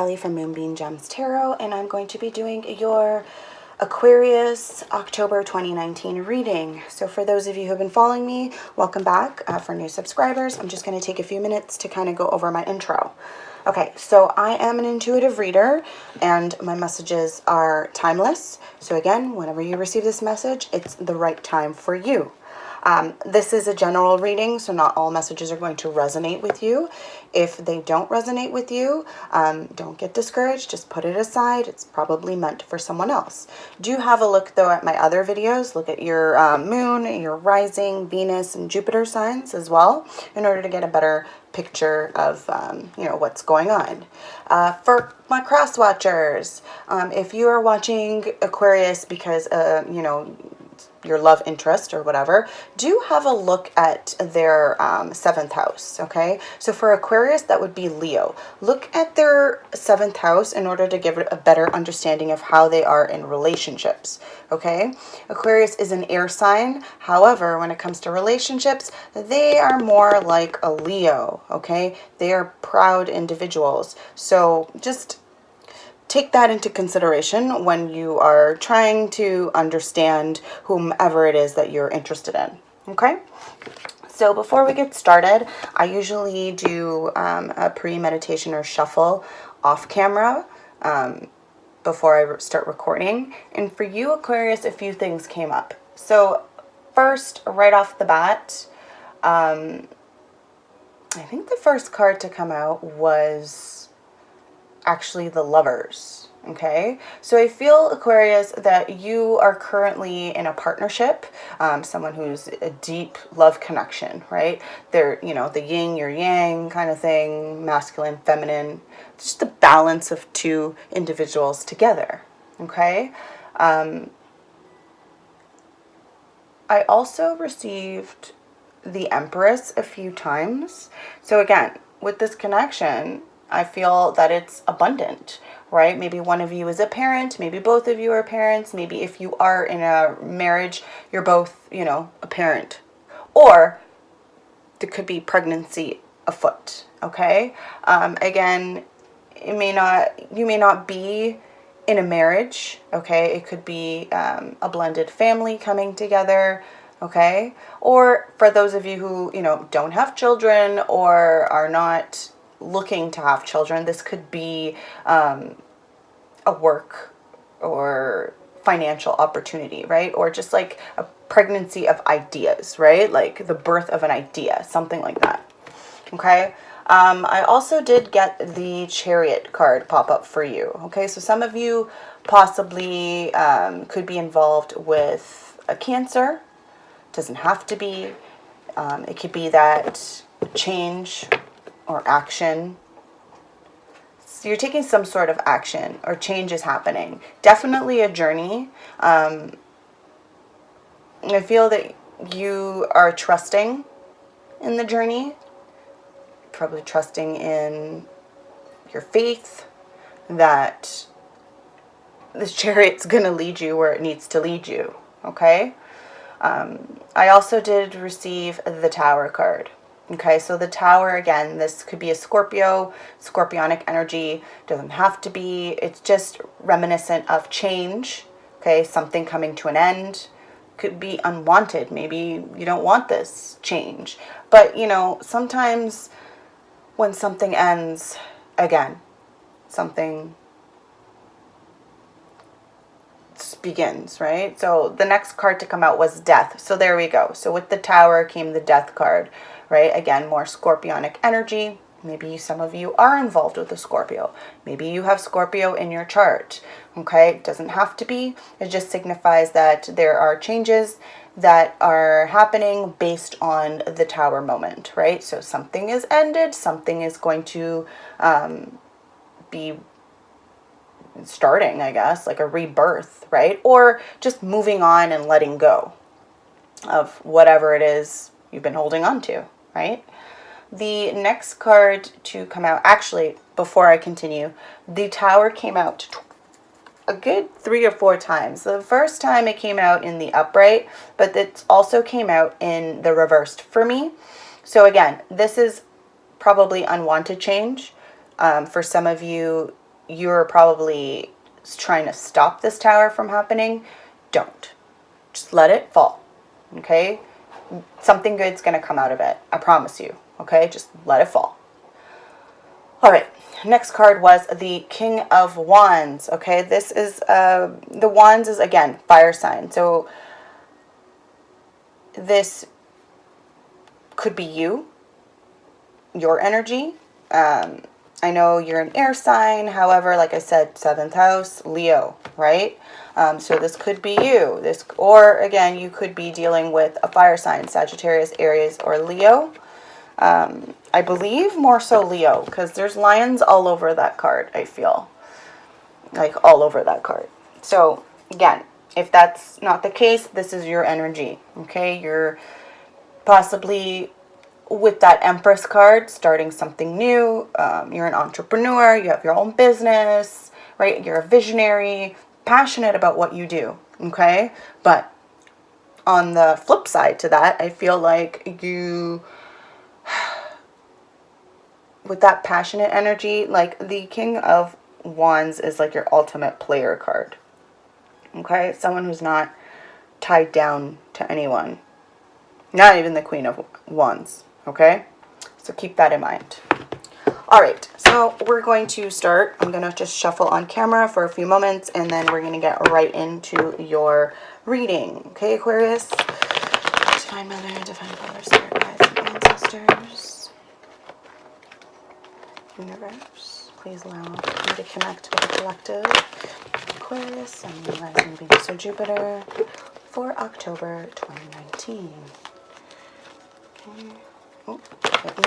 Kelly from Moonbean Gems Tarot, and I'm going to be doing your Aquarius October 2019 reading. So for those of you who have been following me, welcome back. For new subscribers, I'm just going to take a few minutes to kind of go over my intro. Okay, so I am an intuitive reader, and my messages are timeless. So again, whenever you receive this message, it's the right time for you. This is a general reading, so not all messages are going to resonate with you. If they don't resonate with you, don't get discouraged. Just put it aside. It's probably meant for someone else. Do have a look, though, at my other videos. Look at your moon, your rising, Venus, and Jupiter signs as well, in order to get a better picture of, what's going on. For my cross watchers, if you are watching Aquarius because, your love interest or whatever, do have a look at their 7th house, okay? So for Aquarius, that would be Leo. Look at their 7th house in order to give it a better understanding of how they are in relationships, okay? Aquarius is an air sign. However, when it comes to relationships, they are more like a Leo, okay? They are proud individuals. So just take that into consideration when you are trying to understand whomever it is that you're interested in, okay? So before we get started, I usually do a pre-meditation or shuffle off camera before I start recording. And for you, Aquarius, a few things came up. So first, right off the bat, I think the first card to come out was actually the Lovers, okay? So I feel, Aquarius, that you are currently in a partnership, someone who's a deep love connection, right? They're, the yin, your yang kind of thing, masculine, feminine, just the balance of two individuals together, okay? I also received the Empress a few times. So again, with this connection, I feel that it's abundant, right? Maybe one of you is a parent, maybe both of you are parents, maybe if you are in a marriage, you're both, a parent. Or there could be pregnancy afoot, okay? Again, you may not be in a marriage, okay? It could be a blended family coming together, okay? Or for those of you who, don't have children or are not looking to have children, this could be a work or financial opportunity, right? Or just like a pregnancy of ideas, right? Like the birth of an idea, something like that. Okay. I also did get the Chariot card pop up for you. Okay. So some of you possibly could be involved with a Cancer. Doesn't have to be. It could be that change or action. So you're taking some sort of action or change is happening. Definitely a journey. I feel that you are trusting in the journey. Probably trusting in your faith that this Chariot's going to lead you where it needs to lead you. Okay? I also did receive the Tower card. Okay, so the Tower, again, this could be a Scorpio, scorpionic energy. Doesn't have to be. It's just reminiscent of change. Okay, something coming to an end. Could be unwanted. Maybe you don't want this change. But, sometimes when something ends, again, something begins, right? So the next card to come out was Death. So there we go. So with the Tower came the Death card, right? Again, more scorpionic energy. Maybe some of you are involved with a Scorpio. Maybe you have Scorpio in your chart, okay? It doesn't have to be. It just signifies that there are changes that are happening based on the Tower moment, right? So something is ended, something is going to be starting, I guess, like a rebirth, right? Or just moving on and letting go of whatever it is you've been holding on to, right? The next card to come out, actually, before I continue, the Tower came out a good 3 or 4 times. The first time it came out in the upright, but it also came out in the reversed for me. So again, this is probably unwanted change. For some of you, you're probably trying to stop this tower from happening, don't. Just let it fall, okay? Something good's going to come out of it. I promise you, okay? Just let it fall. All right, next card was the King of Wands, okay? This is, the Wands is, again, fire sign. So this could be you, your energy. I know you're an air sign. However, like I said, 7th house, Leo, right? So this could be you. Or again, you could be dealing with a fire sign, Sagittarius, Aries, or Leo. I believe more so Leo, because there's lions all over that card, I feel. Like all over that card. So again, if that's not the case, this is your energy, okay? You're possibly, with that Empress card, starting something new. You're an entrepreneur. You have your own business, right? You're a visionary, passionate about what you do, okay? But on the flip side to that, I feel like you, with that passionate energy, like the King of Wands is like your ultimate player card, okay? Someone who's not tied down to anyone. Not even the Queen of Wands. Okay, so keep that in mind. All right, so we're going to start. I'm going to just shuffle on camera for a few moments, and then we're going to get right into your reading. Okay, Aquarius? Divine Mother, Divine Father, Spirit Guides, and Ancestors. Universe, please allow me to connect with the collective. Aquarius, and the rising Venus or Jupiter for October 2019. Okay. Oh,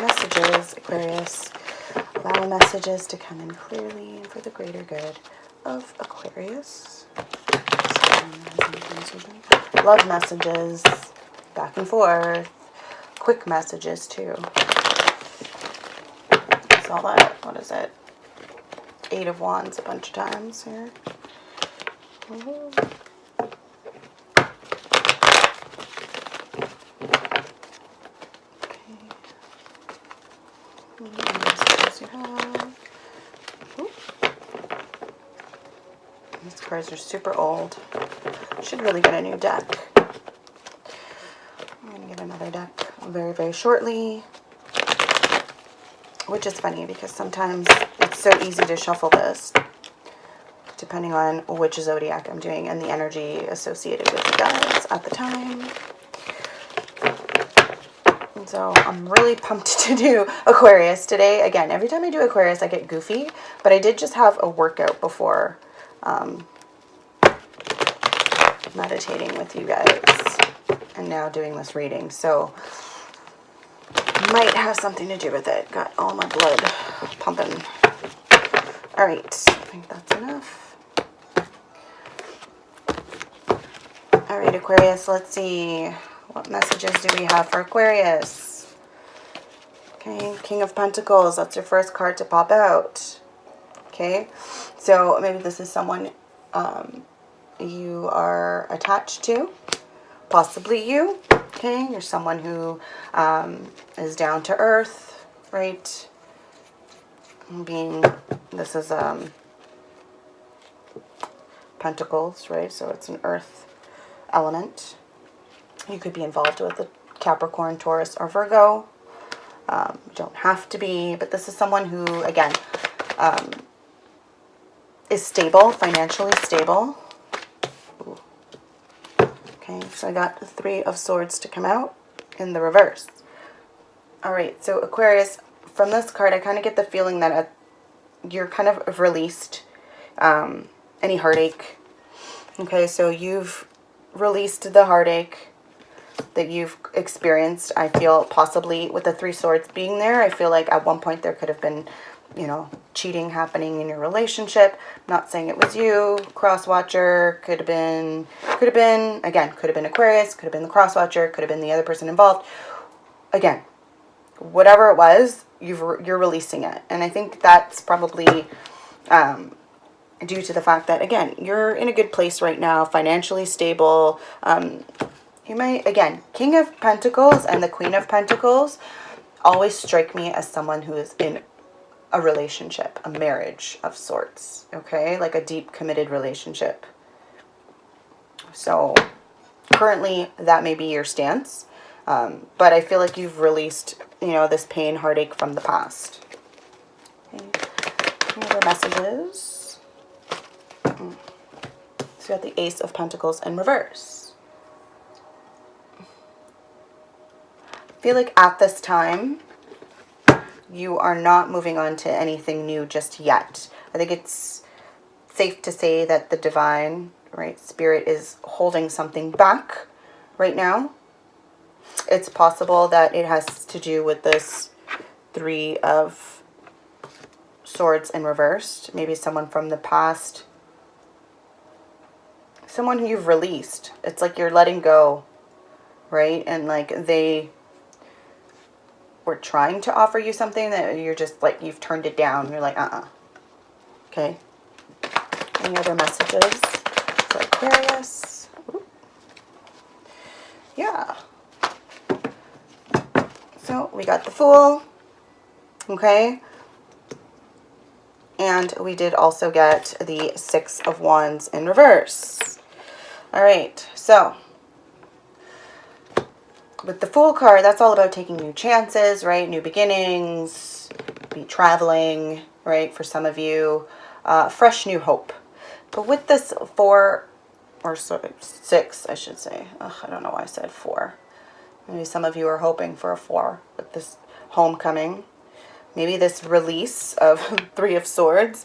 messages, Aquarius. Allow messages to come in clearly and for the greater good of Aquarius. Love messages, back and forth. Quick messages, too. I saw that. What is it? 8 of Wands a bunch of times here. Ooh. These cards are super old. Should really get a new deck. I'm going to get another deck very, very shortly. Which is funny because sometimes it's so easy to shuffle this, depending on which zodiac I'm doing and the energy associated with the guides at the time. So I'm really pumped to do Aquarius today. Again, every time I do Aquarius, I get goofy, but I did just have a workout before meditating with you guys and now doing this reading. So might have something to do with it. Got all my blood pumping. All right, I think that's enough. All right, Aquarius, let's see. What messages do we have for Aquarius? Okay, King of Pentacles. That's your first card to pop out. Okay, so maybe this is someone you are attached to. Possibly you. Okay, you're someone who is down to earth, right? This is Pentacles, right? So it's an earth element. You could be involved with a Capricorn, Taurus, or Virgo. You don't have to be, but this is someone who, again, is stable, financially stable. Ooh. Okay, so I got the 3 of Swords to come out in the reverse. All right, so Aquarius, from this card, I kind of get the feeling that you're kind of released any heartache. Okay, so you've released the heartache that you've experienced. I feel possibly with the 3 Swords being there, I feel like at one point there could have been, you know, cheating happening in your relationship. Not saying it was you. Cross-watcher could have been, again, could have been Aquarius, could have been the cross-watcher, could have been the other person involved. Again, whatever it was, you're releasing it. And I think that's probably due to the fact that, again, you're in a good place right now, financially stable. You might, again, King of Pentacles and the Queen of Pentacles always strike me as someone who is in a relationship, a marriage of sorts, okay? Like a deep committed relationship. So currently that may be your stance, but I feel like you've released, you know, this pain, heartache from the past. Okay. Any other messages? So we got the Ace of Pentacles in reverse. I feel like at this time, you are not moving on to anything new just yet. I think it's safe to say that the divine, right, spirit is holding something back right now. It's possible that it has to do with this Three of Swords in reversed. Maybe someone from the past. Someone who you've released. It's like you're letting go, right? And like they were trying to offer you something that you're just like, you've turned it down. You're like, Okay. Any other messages for Aquarius? Ooh. Yeah. So we got the Fool. Okay. And we did also get the Six of Wands in reverse. All right. So with the Fool card, that's all about taking new chances, right? New beginnings, be traveling, right? For some of you, fresh new hope. But with this 6, I should say. I don't know why I said 4. Maybe some of you are hoping for a 4 with this homecoming. Maybe this release of Three of Swords.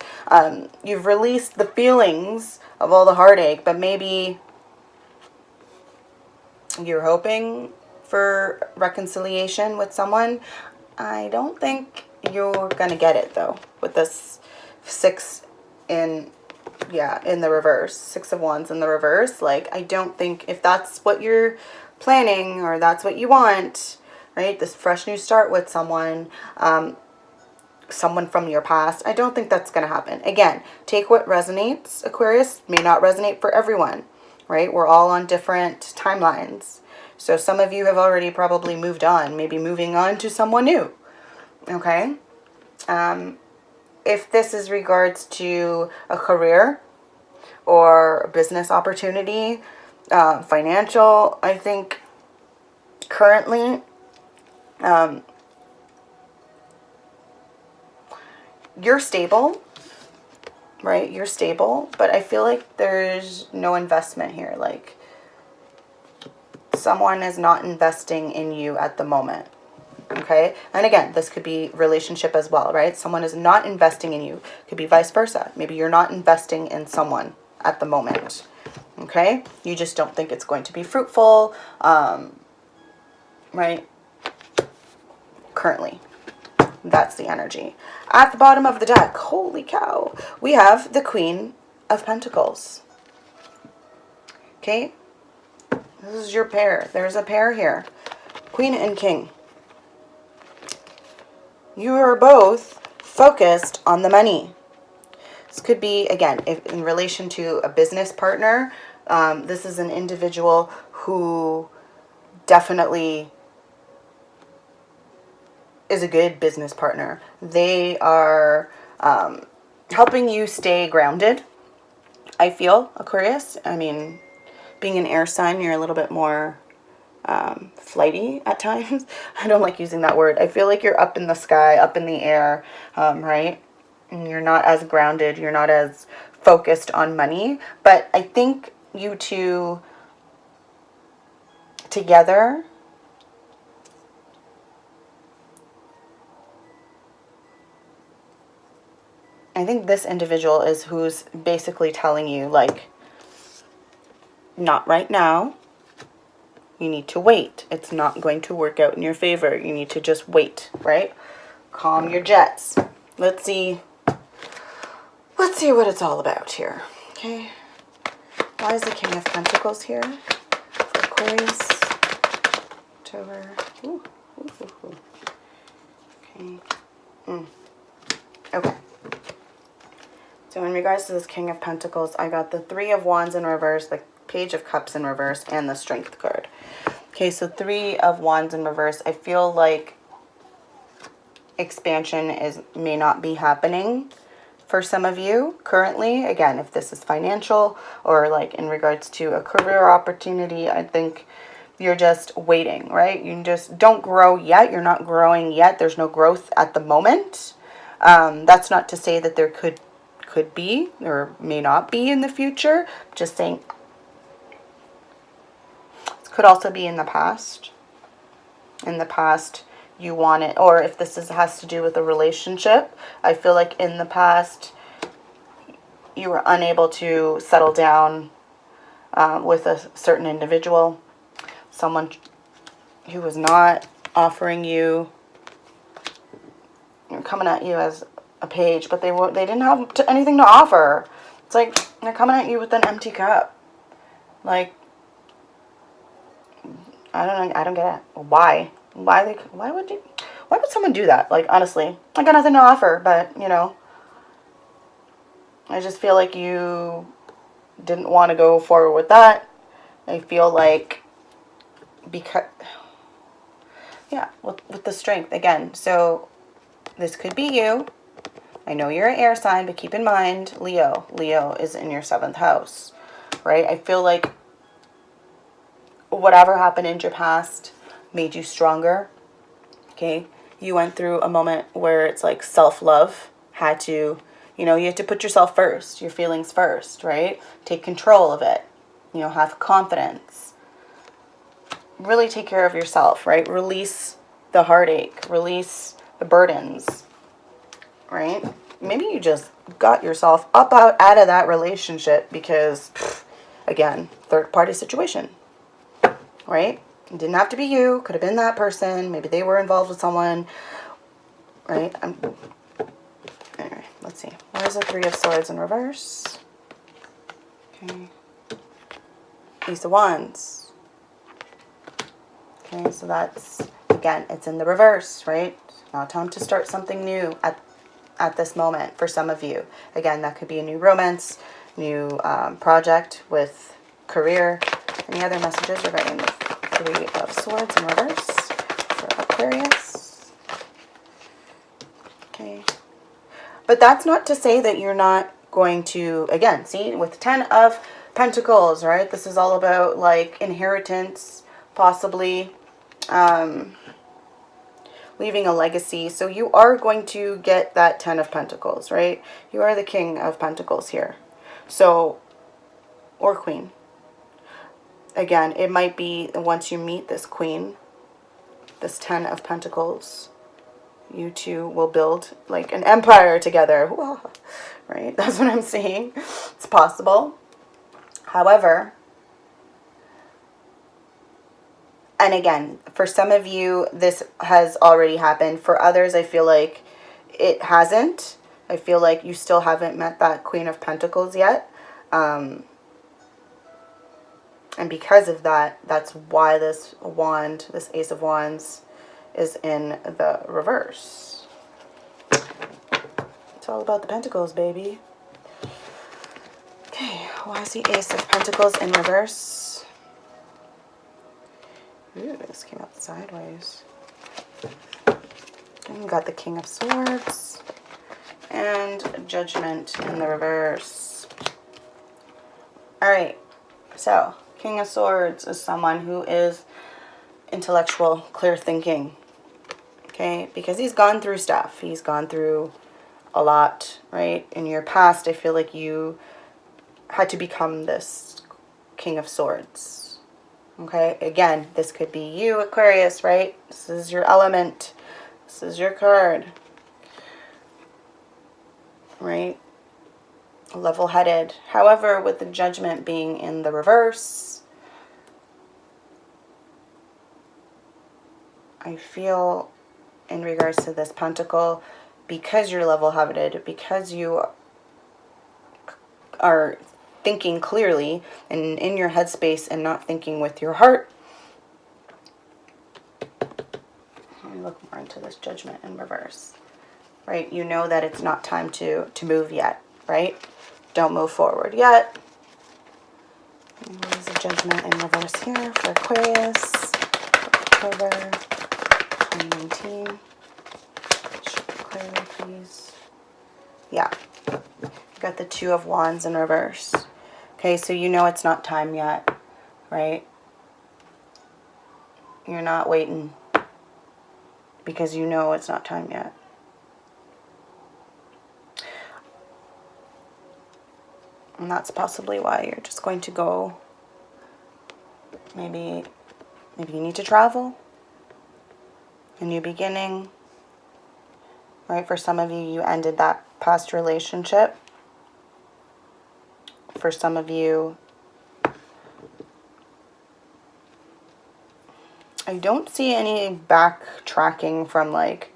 You've released the feelings of all the heartache, but maybe you're hoping for reconciliation with someone. I don't think you're going to get it, though, with this 6 in the reverse. 6 of Wands in the reverse. Like, I don't think, if that's what you're planning or that's what you want, right, this fresh new start with someone, someone from your past, I don't think that's going to happen. Again, take what resonates, Aquarius. May not resonate for everyone, right? We're all on different timelines. So some of you have already probably moved on, maybe moving on to someone new, okay? If this is regards to a career or a business opportunity, financial, I think currently, you're stable, right? You're stable, but I feel like there's no investment here. Like, someone is not investing in you at the moment, okay? And again, this could be relationship as well, right? Someone is not investing in you. Could be vice versa. Maybe you're not investing in someone at the moment, okay? You just don't think it's going to be fruitful, right? Currently. That's the energy. At the bottom of the deck, holy cow, we have the Queen of Pentacles. Okay? This is your pair. There's a pair here. Queen and King. You are both focused on the money. This could be, again, if in relation to a business partner, this is an individual who definitely is a good business partner. They are helping you stay grounded, I feel, Aquarius. I mean, being an air sign, you're a little bit more flighty at times. I don't like using that word. I feel like you're up in the sky, up in the air, right? And you're not as grounded. You're not as focused on money. But I think you two together, I think this individual is who's basically telling you, like, not right now. You need to wait. It's not going to work out in your favor. You need to just wait, right? Calm your jets. Let's see what it's all about here. Okay. Why is the King of Pentacles here? For Aquarius. October. Ooh, ooh, ooh, ooh. Okay. Okay. So in regards to this King of Pentacles, I got the Three of Wands in reverse, the Page of Cups in reverse, and the Strength card. Okay, so Three of Wands in reverse. I feel like expansion may not be happening for some of you currently. Again, if this is financial or like in regards to a career opportunity, I think you're just waiting, right? You just don't grow yet. You're not growing yet. There's no growth at the moment. That's not to say that there could be or may not be in the future. Just saying it could also be in the past. In the past, you want it, or if this has to do with a relationship, I feel like in the past you were unable to settle down with a certain individual, someone who was not offering you, coming at you as a page, but they didn't have anything to offer. It's like they're coming at you with an empty cup. Like, I don't get it. Why would someone do that? Like, honestly, I got nothing to offer, but you know, I just feel like you didn't want to go forward with that. I feel like because, yeah, with the strength again. So this could be you. I know you're an air sign, but keep in mind, Leo. Leo is in your 7th house, right? I feel like whatever happened in your past made you stronger, okay? You went through a moment where it's like self-love had to, you know, you have to put yourself first, your feelings first, right? Take control of it, you know, have confidence. Really take care of yourself, right? Release the heartache, release the burdens, right? Maybe you just got yourself up out of that relationship because, again, third-party situation, right? It didn't have to be you. Could have been that person. Maybe they were involved with someone, right? Anyway, let's see. Where is the 3 of Swords in reverse? Okay. Ace of Wands. Okay, so that's, again, it's in the reverse, right? Now time to start something new at this moment for some of you. Again, that could be a new romance, new project with career. Any other messages regarding the 3 of Swords in reverse for Aquarius? Okay. But that's not to say that you're not going to, again, see, with 10 of Pentacles, right? This is all about, like, inheritance, possibly, leaving a legacy. So you are going to get that 10 of Pentacles, right? You are the King of Pentacles here. So, or Queen. Again, it might be once you meet this Queen, this 10 of Pentacles, you two will build like an empire together. Right? That's what I'm seeing. It's possible. However, and again, for some of you, this has already happened. For others, I feel like it hasn't. I feel like you still haven't met that Queen of Pentacles yet. And because of that, that's why this wand, this Ace of Wands, is in the reverse. It's all about the Pentacles, baby. Okay, why is the Ace of Pentacles in reverse? Ooh, this came out sideways. And we got the King of Swords and Judgment in the reverse. All right, so King of Swords is someone who is intellectual, clear thinking, okay? Because he's gone through stuff. He's gone through a lot, right? In your past, I feel like you had to become this King of Swords, okay? Again, this could be you, Aquarius, right? This is your element. This is your card, right? Level-headed. However, with the Judgment being in the reverse, I feel in regards to this Pentacle, because you're level-headed, because you are thinking clearly and in your headspace and not thinking with your heart. Let me look more into this Judgment in reverse, right? You know that it's not time to move yet, right? Don't move forward yet. There's a Judgment in reverse here for Aquarius, October 2019. Clarity, please. Yeah. Got the Two of Wands in reverse. Okay, so you know it's not time yet, right? You're not waiting because you know it's not time yet. And that's possibly why you're just going to go. Maybe you need to travel. A new beginning. Right? For some of you, you ended that past relationship. For some of you, I don't see any backtracking from like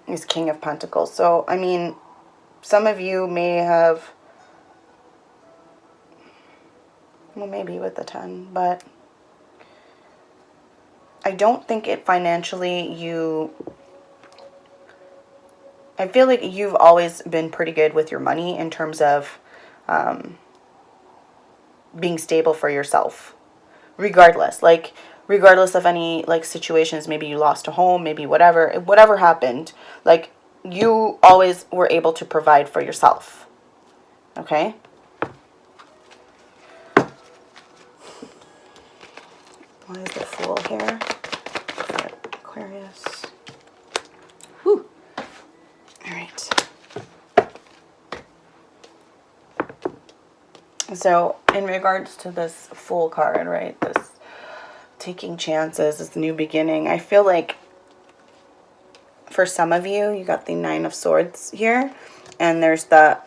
this King of Pentacles. So, I mean, some of you may have, well, maybe with the 10, but I don't think it financially, I feel like you've always been pretty good with your money in terms of being stable for yourself, regardless of any like situations. Maybe you lost a home, maybe whatever happened, like you always were able to provide for yourself. Okay. Why is the Fool here for Aquarius? Whew. All right. So in regards to this Fool card, right, this taking chances, this new beginning, I feel like for some of you, you got the Nine of Swords here, and there's the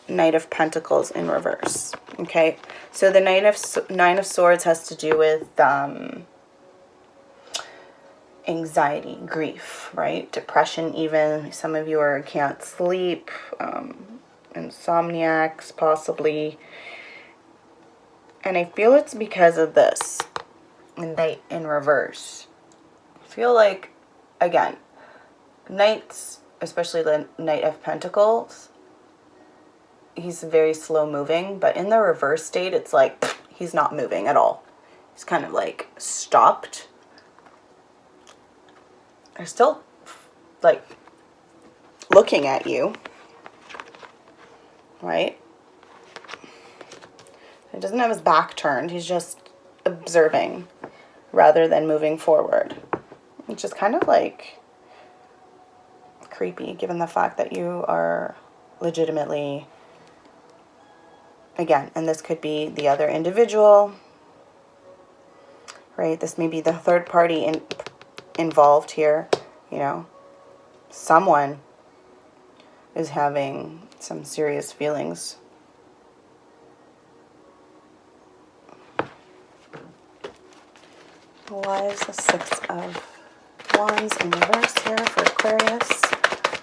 Knight of Pentacles in reverse. Okay, so the Nine of Swords has to do with anxiety, grief, right? Depression even. Some of you can't sleep, insomniacs possibly. And I feel it's because of this Knight in reverse. I feel like, again, Knights, especially the Knight of Pentacles, he's very slow moving, but in the reverse state, it's like he's not moving at all. He's kind of like stopped. They're still like looking at you, right? He doesn't have his back turned. He's just observing rather than moving forward, which is kind of like creepy given the fact that you are legitimately, again, and this could be the other individual, right? This may be the third party involved here, you know. Someone is having some serious feelings. Why is the Six of Wands in reverse here for Aquarius,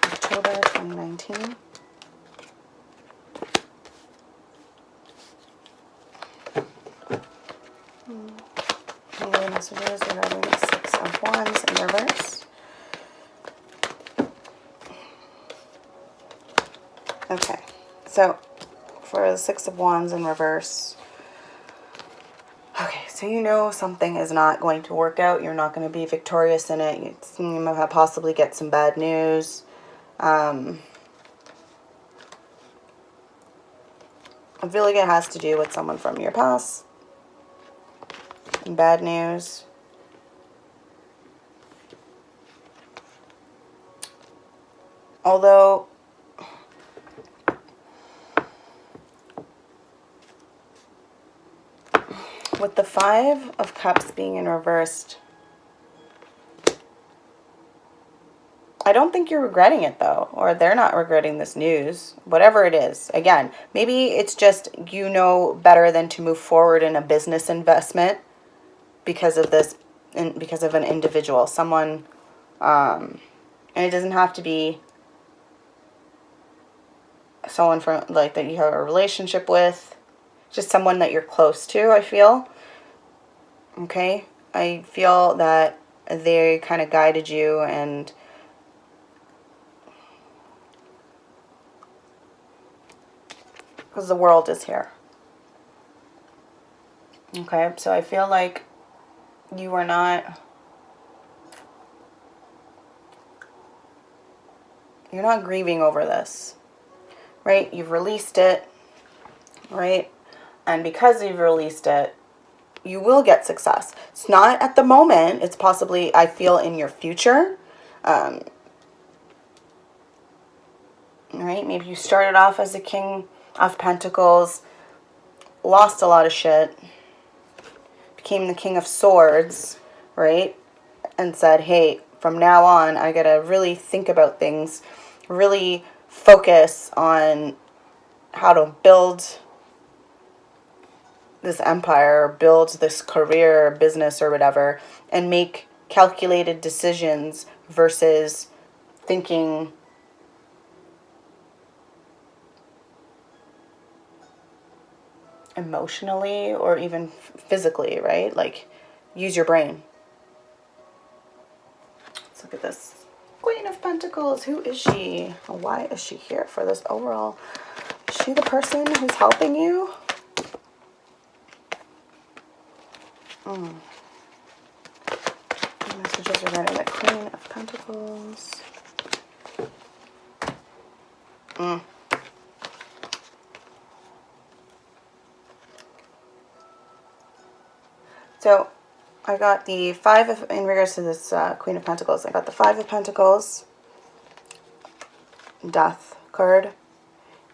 October 2019? Any messages regarding the Six of Wands in reverse? Okay, so for the Six of Wands in reverse, okay, so you know something is not going to work out. You're not going to be victorious in it. You might possibly get some bad news. I feel like it has to do with someone from your past. And bad news. Although with the Five of Cups being in reversed, I don't think you're regretting it though, or they're not regretting this news, whatever it is. Again, maybe it's just you know better than to move forward in a business investment because of this, because of an individual, someone, and it doesn't have to be someone from like that you have a relationship with, just someone that you're close to, I feel. Okay, I feel that they kind of guided you, and because the World is here. Okay, so I feel like you are not You're not grieving over this, right? You've released it, right? And because you've released it, you will get success. It's not at the moment. It's possibly, I feel, in your future. Right? Maybe you started off as a King of Pentacles, lost a lot of shit, became the King of Swords, right? And said, hey, from now on, I gotta really think about things, really focus on how to build this empire, build this career, business, or whatever, and make calculated decisions versus thinking emotionally or even physically, right? Like, use your brain. Let's look at this. Queen of Pentacles. Who is she? Why is she here for this overall? Is she the person who's helping you? Messages regarding the Queen of Pentacles. So, I got the Five of, in regards to this Queen of Pentacles, I got the Five of Pentacles, Death card,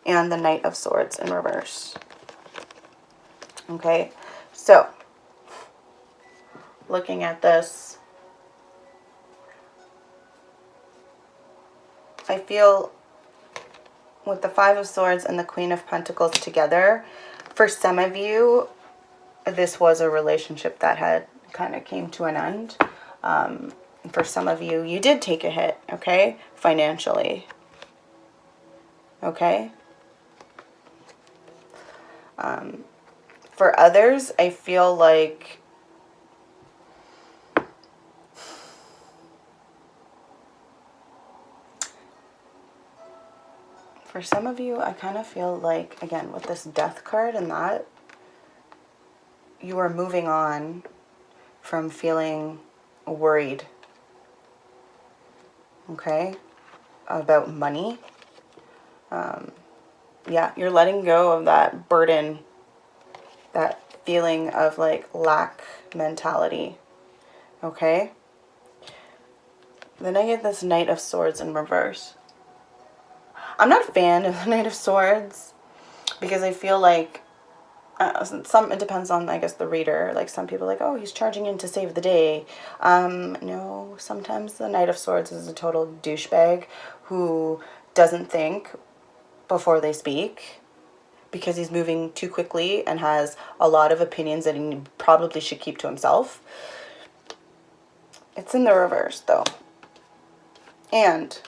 and the Knight of Swords in reverse. Okay, so, looking at this, I feel with the Five of Swords and the Queen of Pentacles together, for some of you, this was a relationship that had kind of came to an end. For some of you, you did take a hit, okay, financially. Okay? For others, I feel like for some of you, I kind of feel like, again, with this Death card and that, you are moving on from feeling worried, okay, about money. Yeah, you're letting go of that burden, that feeling of like lack mentality, okay? Then I get this Knight of Swords in reverse. I'm not a fan of the Knight of Swords because I feel like it depends on, I guess, the reader. Like, some people are like, oh, he's charging in to save the day. No, sometimes the Knight of Swords is a total douchebag who doesn't think before they speak because he's moving too quickly and has a lot of opinions that he probably should keep to himself. It's in the reverse, though. And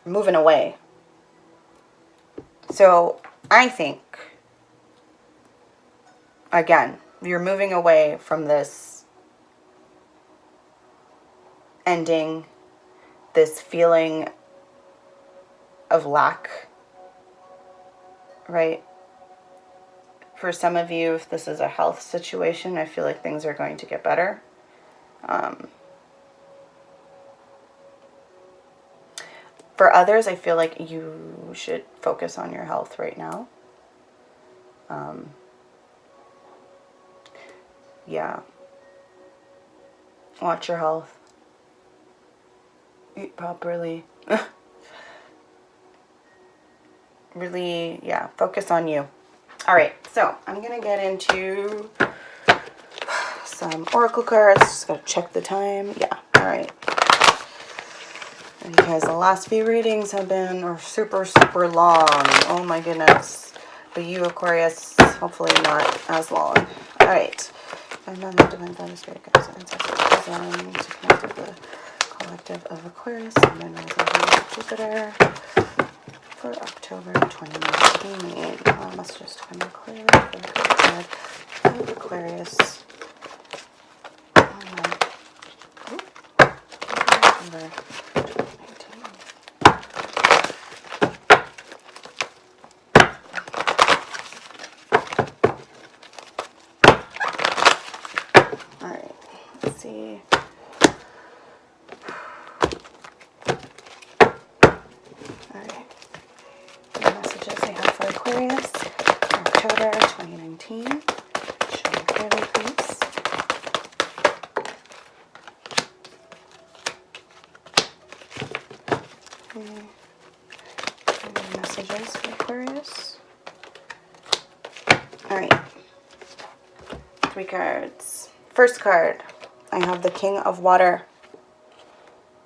moving away. So, I think, again, you're moving away from this ending, this feeling of lack, right? For some of you, if this is a health situation, I feel like things are going to get better. For others, I feel like you should focus on your health right now. Yeah. Watch your health. Eat properly. Really, yeah, focus on you. All right, so I'm going to get into some oracle cards. Just got to check the time. Yeah, all right. And you guys, the last few readings have been super, super long. Oh my goodness. But you, Aquarius, hopefully not as long. All right. Another divine guidance, spirit guides, ancestors, design to connect with the collective of Aquarius and then Jupiter for October 2019. Messages to come clearly for the collective of Aquarius. October 2019. Alright, let's see. All right. The messages I have for Aquarius, October 2019. Show me clearly, please. Any messages for Aquarius? All right. 3 cards. First card, I have the King of Water.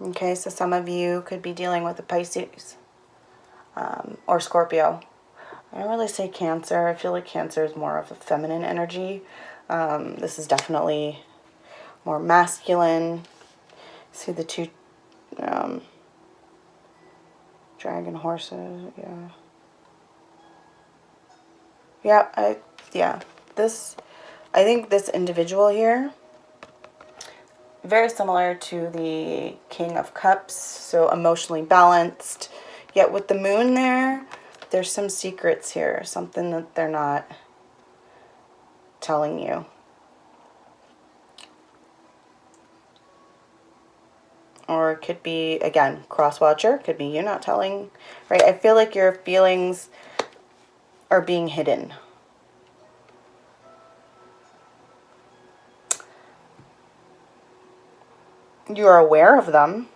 Okay, so some of you could be dealing with a Pisces or Scorpio. I don't really say Cancer. I feel like Cancer is more of a feminine energy. This is definitely more masculine. See the 2 dragon horses. Yeah. I think this individual here, very similar to the King of Cups, so emotionally balanced. Yet with the moon there, there's some secrets here, something that they're not telling you. Or it could be, again, cross-watcher, could be you not telling, right? I feel like your feelings are being hidden. You are aware of them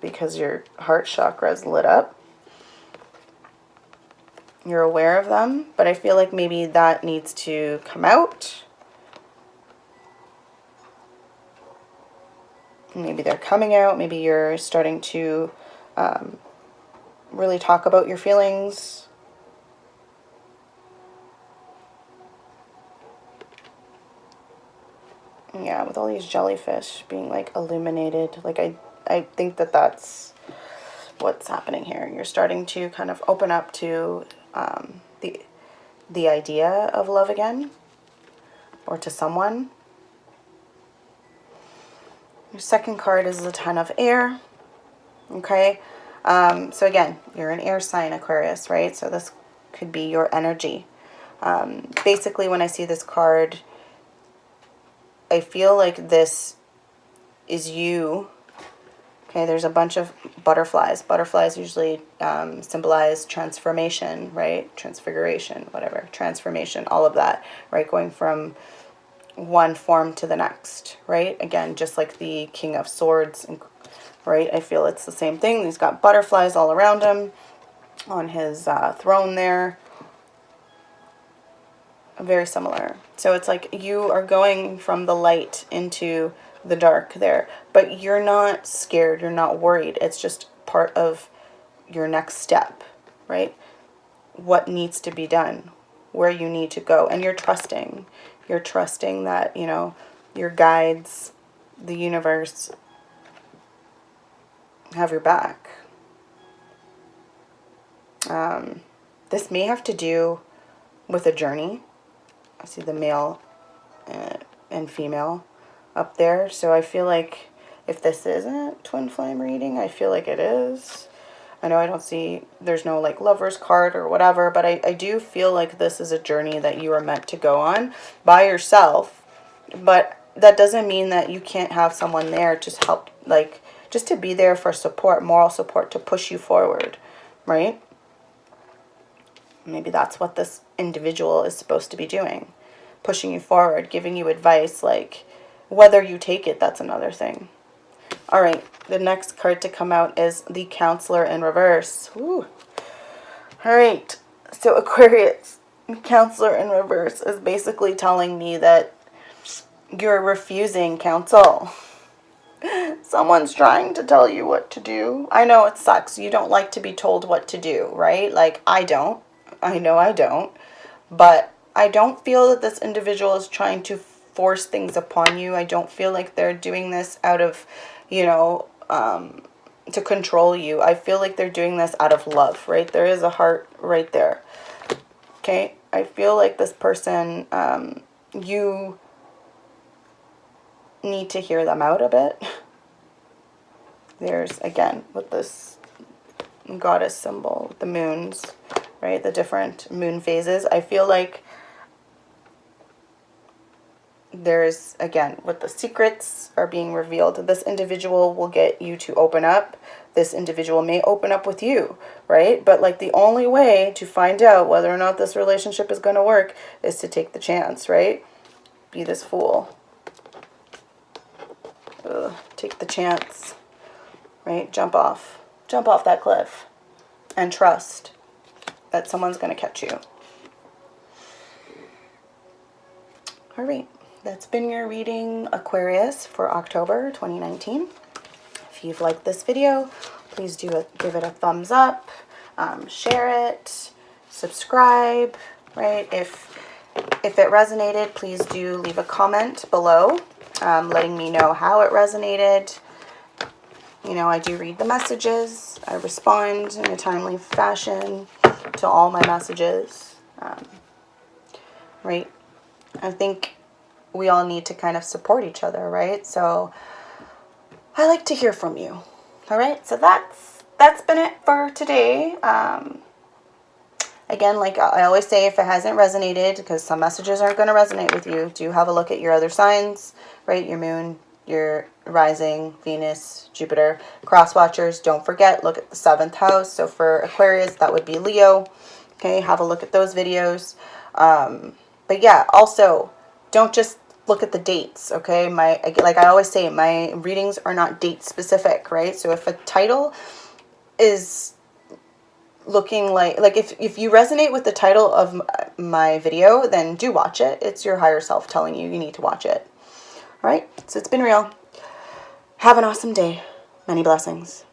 because your heart chakra is lit up. You're aware of them, but I feel like maybe that needs to come out. Maybe they're coming out. Maybe you're starting to really talk about your feelings. Yeah, with all these jellyfish being like illuminated, like I think that that's what's happening here. You're starting to kind of open up to the idea of love again, or to someone. Your second card is the Ten of Air. Okay, so again, you're an air sign, Aquarius, right? So this could be your energy. Basically, when I see this card, I feel like this is you. Okay, there's a bunch of butterflies. Butterflies usually symbolize transformation, right? Transfiguration, whatever. Transformation, all of that, right? Going from one form to the next, right? Again, just like the King of Swords, right? I feel it's the same thing. He's got butterflies all around him on his throne there. Very similar. So it's like you are going from the light into the dark there, but you're not scared, you're not worried. It's just part of your next step, right? What needs to be done, where you need to go, and you're trusting that, you know, your guides, the universe, have your back. This may have to do with a journey. I see the male and female up there. So I feel like if this isn't twin flame reading, I feel like it is. I know I don't see, there's no like lover's card or whatever, but I do feel like this is a journey that you are meant to go on by yourself. But that doesn't mean that you can't have someone there to help, like just to be there for support, moral support, to push you forward, right? Maybe that's what this individual is supposed to be doing. Pushing you forward, giving you advice, like whether you take it, that's another thing. All right, the next card to come out is the Counselor in reverse. Ooh. All right, so Aquarius, Counselor in reverse is basically telling me that you're refusing counsel. Someone's trying to tell you what to do. I know it sucks. You don't like to be told what to do, right? Like, I don't. I know I don't. But I don't feel that this individual is trying to force things upon you. I don't feel like they're doing this out of, you know, to control you. I feel like they're doing this out of love, right? There is a heart right there. Okay? I feel like this person, you need to hear them out a bit. There's, again, with this goddess symbol, the moons, right? The different moon phases. I feel like there's, again, what the secrets are being revealed. This individual will get you to open up. This individual may open up with you, right? But like the only way to find out whether or not this relationship is going to work is to take the chance, right? Be this fool. Ugh, take the chance, right? Jump off that cliff and trust that someone's going to catch you. All right, that's been your reading, Aquarius, for October 2019. If you've liked this video, please give it a thumbs up, share it, subscribe, right? If it resonated, please do leave a comment below, letting me know how it resonated. You know, I do read the messages. I respond in a timely fashion to all my messages, right? I think we all need to kind of support each other, right? So I like to hear from you. All right, so that's been it for today. Again, like I always say, if it hasn't resonated, because some messages aren't going to resonate with you, do have a look at your other signs, right? Your moon, your rising, Venus, Jupiter. Cross watchers, don't forget, look at the 7th house. So for Aquarius, that would be Leo. Okay, have a look at those videos. But yeah, also, don't just look at the dates, okay? Like I always say, my readings are not date specific, right? So if a title is looking like if you resonate with the title of my video, then do watch it. It's your higher self telling you need to watch it. All right, so it's been real. Have an awesome day. Many blessings.